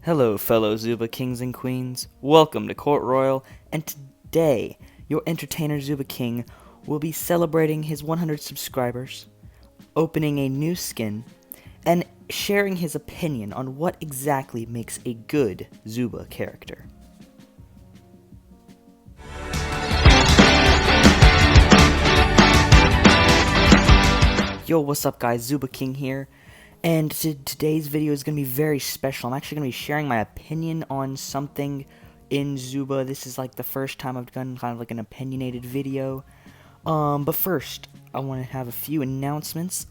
Hello, fellow Zuba kings and queens. Welcome to Court Royal, and today, your entertainer Zuba King will be celebrating his 100 subscribers, opening a new skin, and sharing his opinion on what exactly makes a good Zuba character. Yo, what's up guys, Zuba King here, and today's video is going to be very special. I'm actually going to be sharing my opinion on something in Zuba. This is like the first time I've done kind of like an opinionated video. But first, I want to have a few announcements.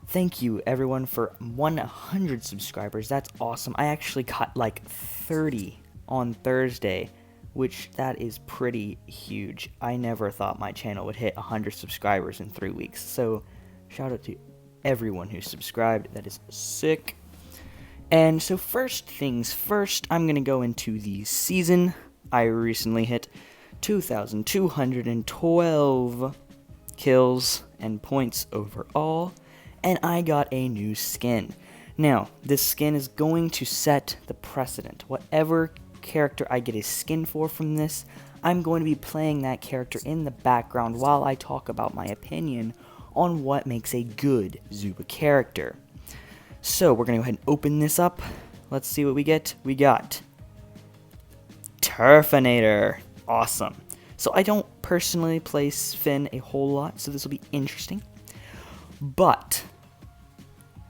Thank you everyone for 100 subscribers, that's awesome. I actually got like 30 on Thursday, which that is pretty huge. I never thought my channel would hit 100 subscribers in 3 weeks, so shout out to everyone who subscribed, that is sick. And so first things first, I'm going to go into the season. I recently hit 2,212 kills and points overall, and I got a new skin. Now, this skin is going to set the precedent. Whatever character I get a skin for from this, I'm going to be playing that character in the background while I talk about my opinion on what makes a good Zuba character. So we're going to go ahead and open this up. Let's see what we get. We got Turfinator. Awesome. So I don't personally play Finn a whole lot, so this will be interesting. But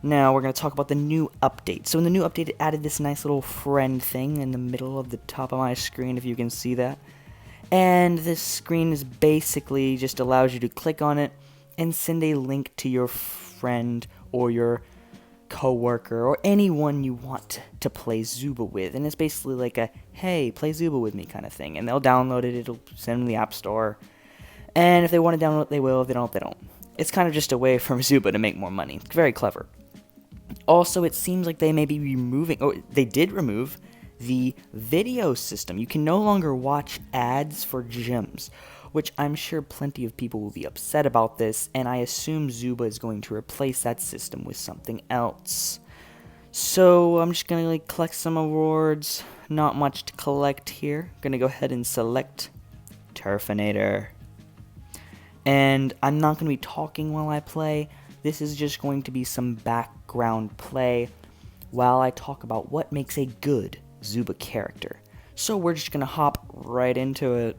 now we're going to talk about the new update. So in the new update, it added this nice little friend thing in the middle of the top of my screen, if you can see that. And this screen is basically just allows you to click on it and send a link to your friend or your coworker or anyone you want to play Zuba with. And it's basically like a, hey, play Zuba with me kind of thing. And they'll download it, it'll send them to the App Store. And if they want to download it, they will. If they don't, they don't. It's kind of just a way for Zuba to make more money. It's very clever. Also, it seems like they may be removing, or they did remove, the video system. You can no longer watch ads for gems, which I'm sure plenty of people will be upset about this, and I assume Zuba is going to replace that system with something else. So I'm just going to collect some awards. Not much to collect here. Going to go ahead and select Turfinator. And I'm not going to be talking while I play. This is just going to be some background play while I talk about what makes a good Zuba character. So we're just going to hop right into it.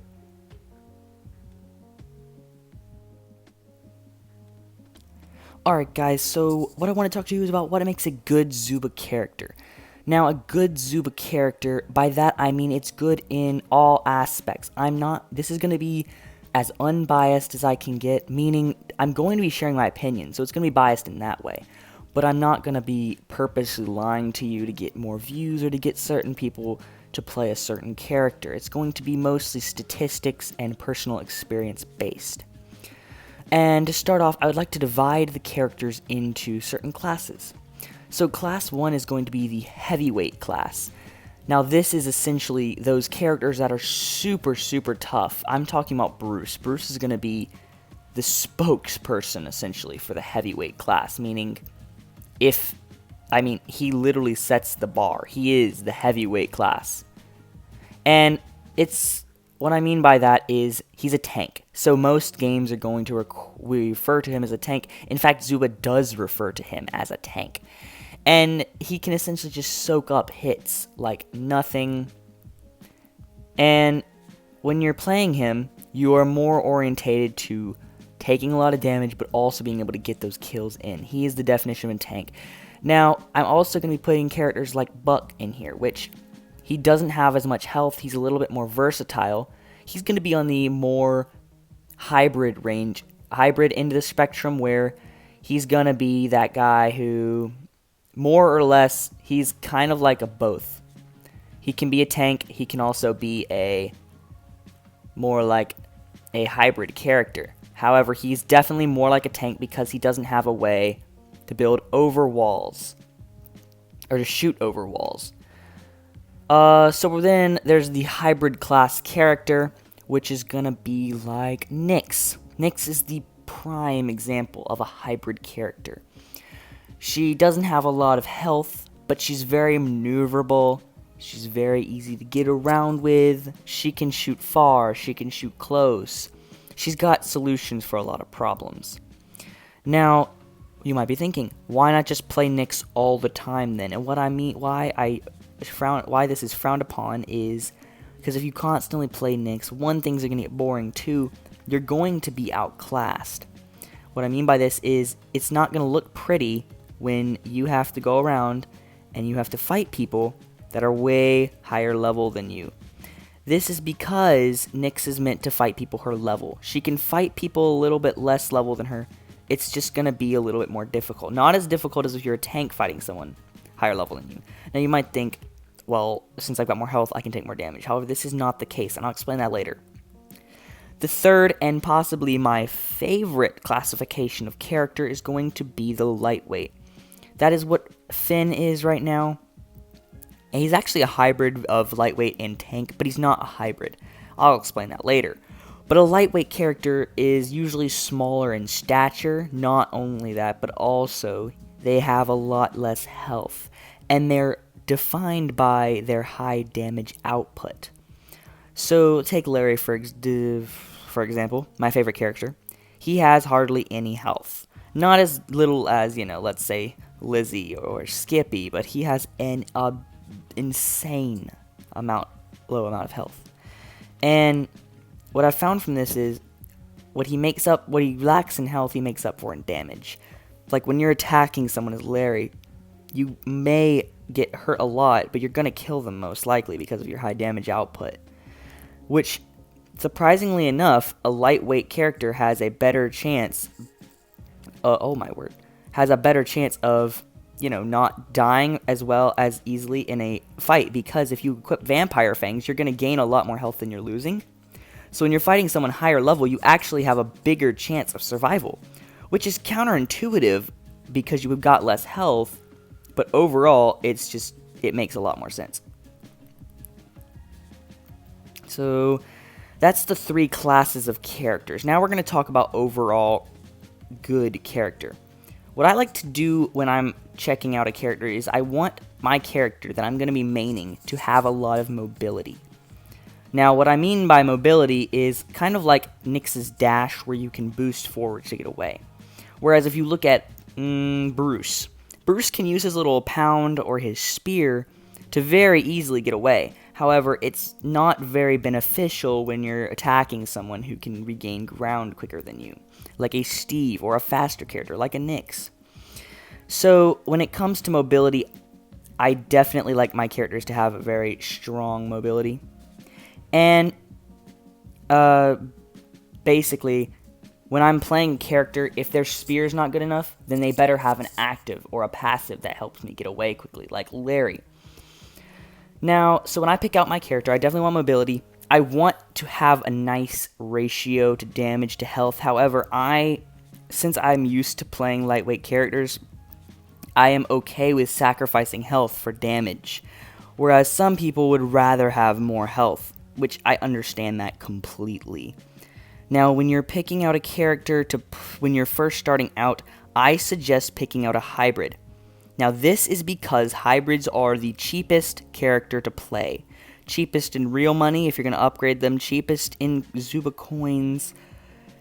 Alright guys, so what I want to talk to you is about what makes a good Zuba character. Now, a good Zuba character, by that I mean it's good in all aspects. This is going to be as unbiased as I can get, meaning I'm going to be sharing my opinion, so it's going to be biased in that way. But I'm not going to be purposely lying to you to get more views or to get certain people to play a certain character. It's going to be mostly statistics and personal experience based. And to start off, I would like to divide the characters into certain classes. So class 1 is going to be the heavyweight class. Now this is essentially those characters that are super, super tough. I'm talking about Bruce. Bruce is going to be the spokesperson, essentially, for the heavyweight class, meaning he literally sets the bar. He is the heavyweight class. And what I mean by that is he's a tank. So most games are going to refer to him as a tank. In fact, Zuba does refer to him as a tank. And he can essentially just soak up hits like nothing. And when you're playing him, you are more orientated to taking a lot of damage, but also being able to get those kills in. He is the definition of a tank. Now, I'm also going to be putting characters like Buck in here, which he doesn't have as much health. He's a little bit more versatile. He's going to be on the more hybrid end of the spectrum, where he's going to be that guy who, more or less, he's kind of like a both. He can be a tank, he can also be more like a hybrid character. However, he's definitely more like a tank because he doesn't have a way to build over walls, or to shoot over walls. So then there's the hybrid class character, which is gonna be like Nyx. Nyx is the prime example of a hybrid character. She doesn't have a lot of health, but she's very maneuverable. She's very easy to get around with. She can shoot far. She can shoot close. She's got solutions for a lot of problems. Now, you might be thinking, why not just play Nyx all the time then? And what I mean, why this is frowned upon is because if you constantly play Nyx, one, things are going to get boring. Two, you're going to be outclassed. What I mean by this is it's not going to look pretty when you have to go around and you have to fight people that are way higher level than you. This is because Nyx is meant to fight people her level. She can fight people a little bit less level than her. It's just going to be a little bit more difficult. Not as difficult as if you're a tank fighting someone higher level than you. Now you might think, well, since I've got more health, I can take more damage. However, this is not the case, and I'll explain that later. The third, and possibly my favorite classification of character, is going to be the lightweight. That is what Finn is right now. And he's actually a hybrid of lightweight and tank, but he's not a hybrid. I'll explain that later. But a lightweight character is usually smaller in stature. Not only that, but also they have a lot less health. And they're defined by their high damage output. So take Larry for example, my favorite character. He has hardly any health. Not as little as, let's say Lizzie or Skippy, but he has an insane low amount of health. And what I've found from this is what he lacks in health, he makes up for in damage. Like when you're attacking someone as Larry, you may get hurt a lot, but you're going to kill them most likely because of your high damage output. Which, surprisingly enough, a lightweight character has a better chance, has a better chance of, not dying as well as easily in a fight, because if you equip Vampire Fangs, you're going to gain a lot more health than you're losing. So when you're fighting someone higher level, you actually have a bigger chance of survival, which is counterintuitive because you've got less health, but overall, it makes a lot more sense. So that's the three classes of characters. Now we're going to talk about overall good character. What I like to do when I'm checking out a character is I want my character that I'm going to be maining to have a lot of mobility. Now, what I mean by mobility is kind of like Nyx's dash, where you can boost forward to get away. Whereas if you look at Bruce can use his little pound or his spear to very easily get away. However, it's not very beneficial when you're attacking someone who can regain ground quicker than you, like a Steve or a faster character like a Nyx. So when it comes to mobility, I definitely like my characters to have a very strong mobility. And basically, when I'm playing a character, if their spear is not good enough, then they better have an active or a passive that helps me get away quickly, like Larry. Now, so when I pick out my character, I definitely want mobility. I want to have a nice ratio to damage to health. However, since I'm used to playing lightweight characters, I am okay with sacrificing health for damage. Whereas some people would rather have more health, which I understand that completely. Now, when you're picking out a character when you're first starting out, I suggest picking out a hybrid. Now, this is because hybrids are the cheapest character to play. Cheapest in real money if you're going to upgrade them. Cheapest in Zuba coins.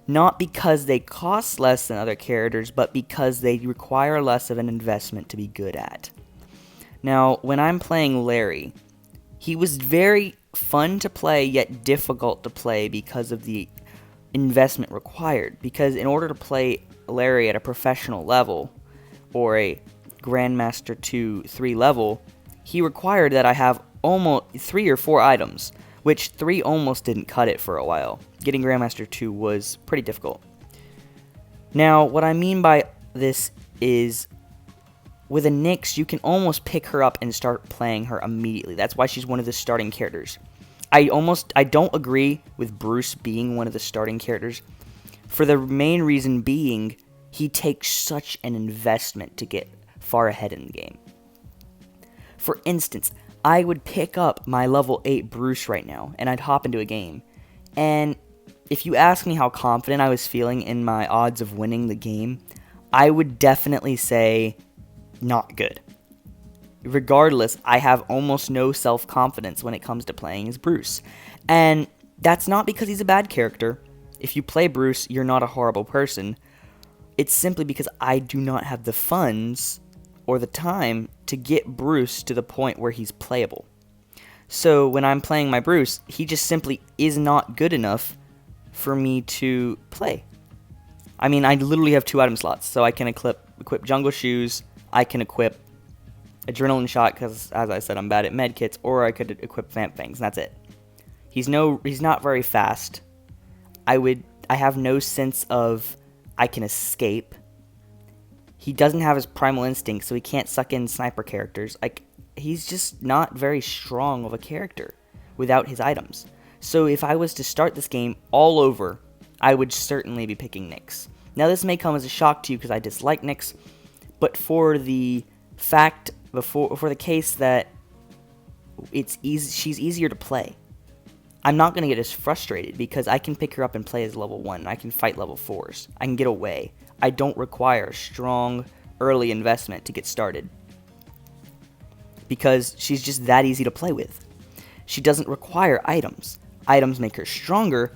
Not because they cost less than other characters, but because they require less of an investment to be good at. Now, when I'm playing Larry, he was very fun to play, yet difficult to play because of the investment required. Because in order to play Larry at a professional level, or a Grandmaster 2-3 level, he required that I have almost 3 or 4 items, which 3 almost didn't cut it for a while. Getting Grandmaster 2 was pretty difficult. Now, what I mean by this is, with a Nyx, you can almost pick her up and start playing her immediately. That's why she's one of the starting characters. I don't agree with Bruce being one of the starting characters, for the main reason being, he takes such an investment to get far ahead in the game. For instance, I would pick up my level 8 Bruce right now, and I'd hop into a game. And if you ask me how confident I was feeling in my odds of winning the game, I would definitely say not good. regardless, I have almost no self-confidence when it comes to playing as Bruce. And that's not because he's a bad character. If you play Bruce, you're not a horrible person. It's simply because I do not have the funds or the time to get Bruce to the point where he's playable. So when I'm playing my Bruce, he just simply is not good enough for me to play. I mean, I literally have 2 item slots, so I can equip Jungle Shoes, I can equip Adrenaline Shot, because as I said, I'm bad at medkits, or I could equip Vamp Fangs, and that's it. He's not very fast. I have no sense of I can escape. He doesn't have his Primal Instinct, so he can't suck in sniper characters. Like, he's just not very strong of a character without his items. So if I was to start this game all over, I would certainly be picking Nyx. Now this may come as a shock to you because I dislike Nyx, but for the case that she's easier to play, I'm not going to get as frustrated because I can pick her up and play as level 1. I can fight level 4s. I can get away. I don't require strong early investment to get started because she's just that easy to play with. She doesn't require items. Items make her stronger,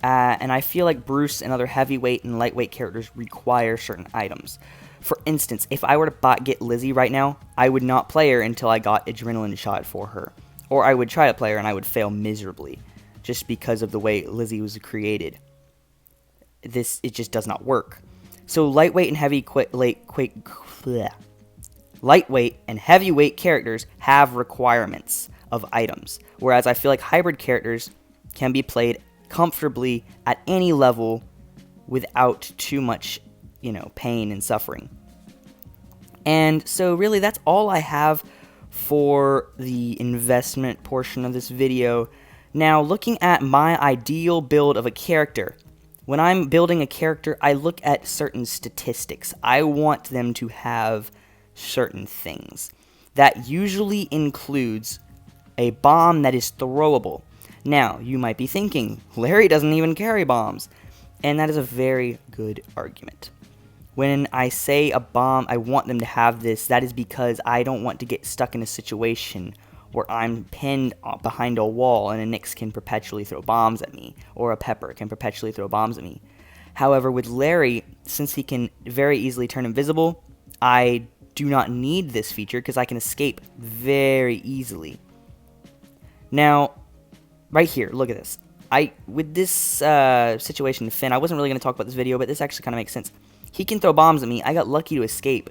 and I feel like Bruce and other heavyweight and lightweight characters require certain items. For instance, if I were to get Lizzie right now, I would not play her until I got Adrenaline Shot for her. Or I would try to play her and I would fail miserably, just because of the way Lizzie was created. It just does not work. So lightweight and heavyweight characters have requirements of items, whereas I feel like hybrid characters can be played comfortably at any level without too much, pain and suffering. And so really that's all I have for the investment portion of this video. Now, looking at my ideal build of a character. When I'm building a character, I look at certain statistics. I want them to have certain things. That usually includes a bomb that is throwable. Now, you might be thinking, Larry doesn't even carry bombs. And that is a very good argument. When I say a bomb, I want them to have this, that is because I don't want to get stuck in a situation where I'm pinned behind a wall and a Nyx can perpetually throw bombs at me, or a Pepper can perpetually throw bombs at me. However, with Larry, since he can very easily turn invisible, I do not need this feature because I can escape very easily. Now, right here, look at this. With this situation, Finn, I wasn't really going to talk about this video, but this actually kind of makes sense. He can throw bombs at me. I got lucky to escape,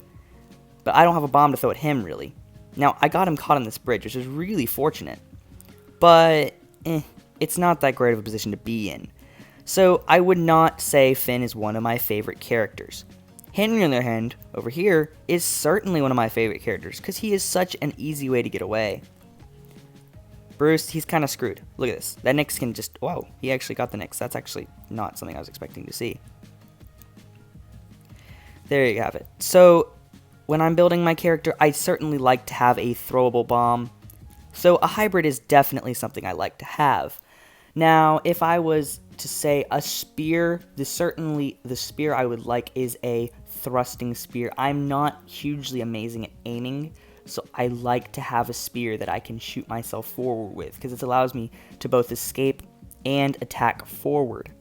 but I don't have a bomb to throw at him, really. Now, I got him caught on this bridge, which is really fortunate, but it's not that great of a position to be in. So, I would not say Finn is one of my favorite characters. Henry, on the other hand, over here, is certainly one of my favorite characters, because he is such an easy way to get away. Bruce, he's kind of screwed. Look at this. That Nyx can just... Whoa, he actually got the Nyx. That's actually not something I was expecting to see. There you have it. So, when I'm building my character, I certainly like to have a throwable bomb. So, a hybrid is definitely something I like to have. Now, if I was to say a spear, the spear I would like is a thrusting spear. I'm not hugely amazing at aiming, so I like to have a spear that I can shoot myself forward with, because it allows me to both escape and attack forward.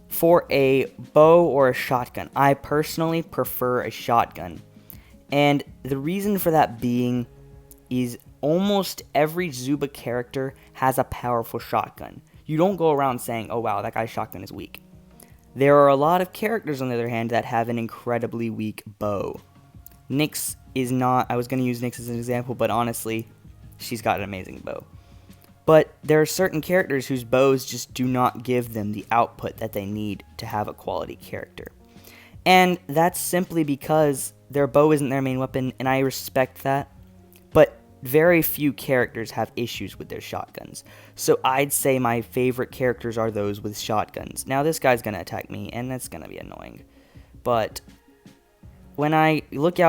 For a bow or a shotgun, I personally prefer a shotgun. And the reason for that being is almost every Zuba character has a powerful shotgun. You don't go around saying, oh wow, that guy's shotgun is weak. There are a lot of characters, on the other hand, that have an incredibly weak bow. Nyx is not, I was going to use Nyx as an example, but honestly, she's got an amazing bow. But there are certain characters whose bows just do not give them the output that they need to have a quality character. And that's simply because their bow isn't their main weapon, and I respect that. But very few characters have issues with their shotguns. So I'd say my favorite characters are those with shotguns. Now this guy's going to attack me, and that's going to be annoying. But when I look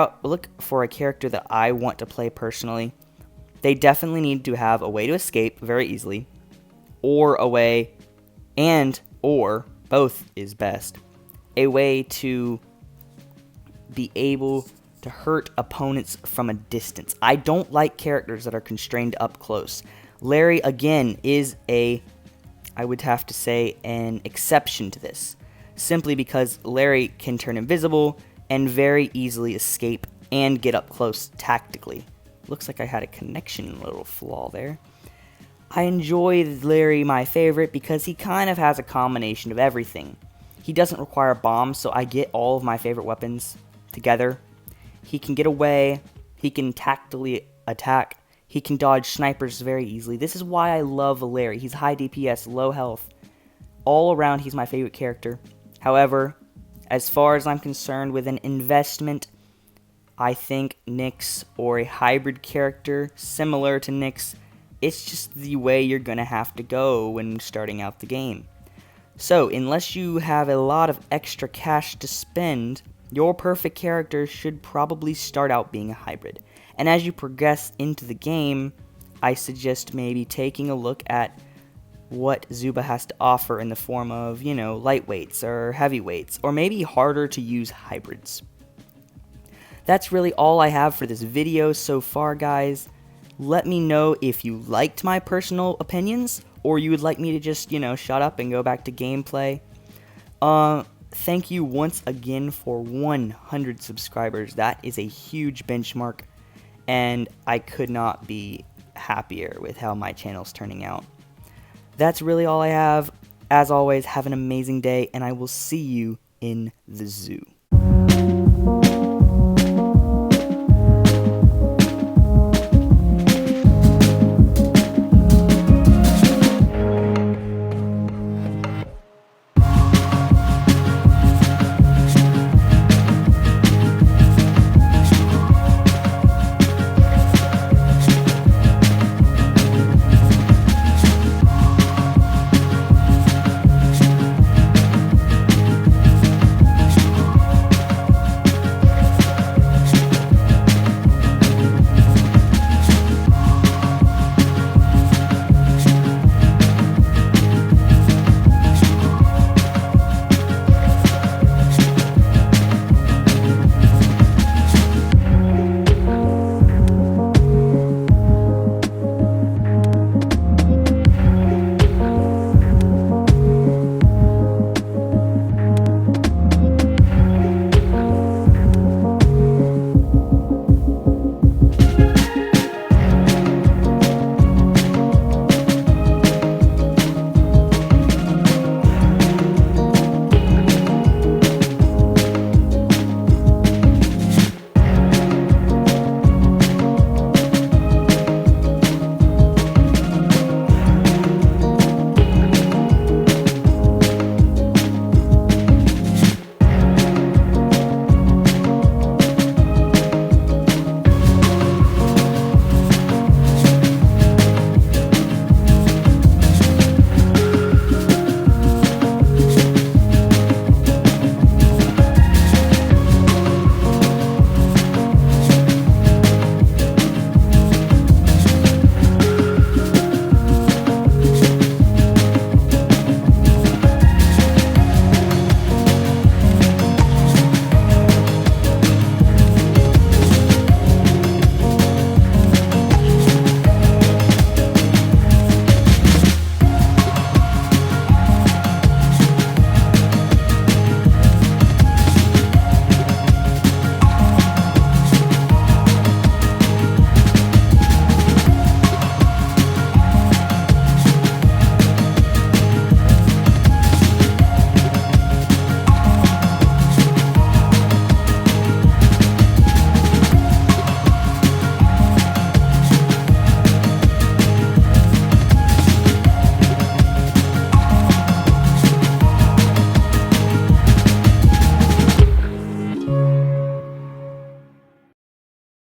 for a character that I want to play personally, they definitely need to have a way to escape very easily, or a way, or both is best, a way to be able to hurt opponents from a distance. I don't like characters that are constrained up close. Larry, again, is I would have to say, an exception to this, simply because Larry can turn invisible and very easily escape and get up close tactically. Looks like I had a connection little flaw there. I enjoy Larry, my favorite, because he kind of has a combination of everything. He doesn't require bombs, so I get all of my favorite weapons together. He can get away, he can tactically attack, he can dodge snipers very easily. This is why I love Larry. He's high DPS, low health. All around, he's my favorite character. However, as far as I'm concerned with an investment, I think Nyx or a hybrid character similar to Nyx, it's just the way you're going to have to go when starting out the game. So, unless you have a lot of extra cash to spend, your perfect character should probably start out being a hybrid. And as you progress into the game, I suggest maybe taking a look at what Zuba has to offer in the form of, lightweights or heavyweights, or maybe harder to use hybrids. That's really all I have for this video so far, guys. Let me know if you liked my personal opinions, or you would like me to just, shut up and go back to gameplay. Thank you once again for 100 subscribers. That is a huge benchmark, and I could not be happier with how my channel's turning out. That's really all I have. As always, have an amazing day, and I will see you in the zoo.